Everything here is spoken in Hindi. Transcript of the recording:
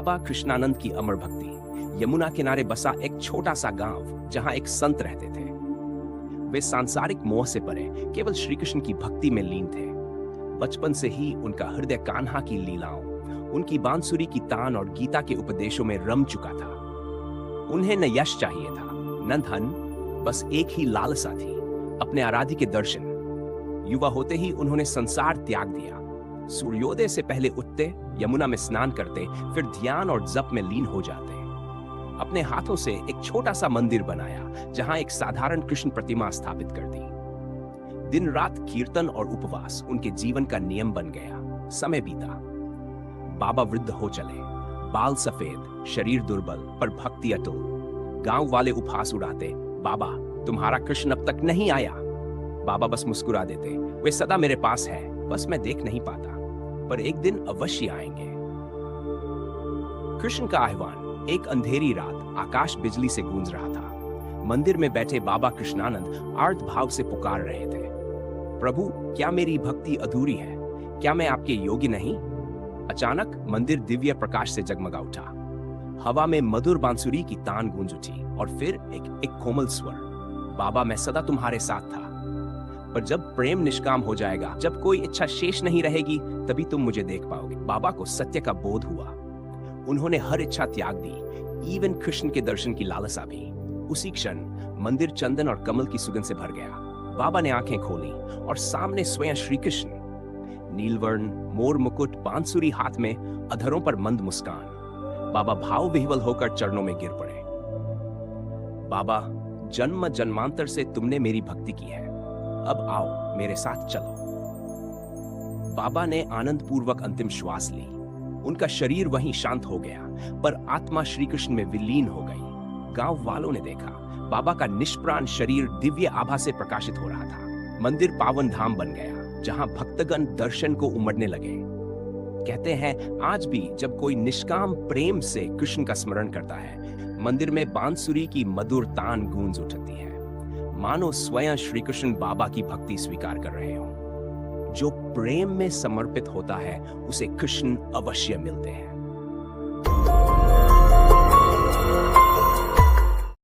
बाबा कृष्णानंद की अमर भक्ति। यमुना किनारे बसा एक छोटा सा गांव जहां एक संत रहते थे। वे सांसारिक मोह से परे केवल श्री कृष्ण की भक्ति में लीन थे। बचपन से ही उनका हृदय कान्हा की लीलाओं, उनकी बांसुरी की तान और गीता के उपदेशों में रम चुका था। उन्हें न यश चाहिए था न धन, बस एक ही लालसा थी, अपने आराध्य के दर्शन। युवा होते ही उन्होंने संसार त्याग दिया। सूर्योदय से पहले उठते, यमुना में स्नान करते, फिर ध्यान और जप में लीन हो जाते। अपने हाथों से एक छोटा सा मंदिर बनाया जहां एक साधारण कृष्ण प्रतिमा स्थापित कर दी। दिन रात कीर्तन और उपवास उनके जीवन का नियम बन गया। समय बीता, बाबा वृद्ध हो चले, बाल सफेद, शरीर दुर्बल, पर भक्ति अटल। गांव वाले उपहास उड़ाते, बाबा तुम्हारा कृष्ण अब तक नहीं आया। बाबा बस मुस्कुरा देते, वे सदा मेरे पास है, बस मैं देख नहीं पाता, पर एक दिन अवश्य आएंगे। कृष्ण का आह्वान एक अंधेरी रात आकाश बिजली से गूंज रहा था। मंदिर में बैठे बाबा कृष्णानंद आर्त भाव से पुकार रहे थे, प्रभु क्या मेरी भक्ति अधूरी है? क्या मैं आपके योग्य नहीं? अचानक मंदिर दिव्य प्रकाश से जगमगा उठा। हवा में मधुर बांसुरी की तान गूंज उठी और फिर एक कोमल स्वर, बाबा मैं सदा तुम्हारे साथ था, पर जब प्रेम निष्काम हो जाएगा, जब कोई इच्छा शेष नहीं रहेगी, तभी तुम मुझे देख पाओगे। बाबा को सत्य का बोध हुआ। उन्होंने हर इच्छा त्याग दी, इवन कृष्ण के दर्शन की लालसा भी। उसी क्षण मंदिर चंदन और कमल की सुगंध से भर गया। बाबा ने आंखें खोली और सामने स्वयं श्री कृष्ण, नीलवर्ण, मोर मुकुट, बांसुरी हाथ में, अधरों पर मंद मुस्कान। बाबा भाव विह्वल होकर चरणों में गिर पड़े। बाबा जन्म जन्मांतर से तुमने मेरी भक्ति की है, अब आओ मेरे साथ चलो। बाबा ने आनंद पूर्वक अंतिम श्वास ली। उनका शरीर वहीं शांत हो गया, पर आत्मा श्री कृष्ण में विलीन हो गई। गांव वालों ने देखा, बाबा का निष्प्राण शरीर दिव्य आभा से प्रकाशित हो रहा था। मंदिर पावन धाम बन गया, जहां भक्तगण दर्शन को उमड़ने लगे। कहते हैं आज भी जब कोई निष्काम प्रेम से कृष्ण का स्मरण करता है, मंदिर में बांसुरी की मधुर तान गूंज उठती है, मानो स्वयं श्री कृष्ण बाबा की भक्ति स्वीकार कर रहे हो। जो प्रेम में समर्पित होता है उसे कृष्ण अवश्य मिलते हैं।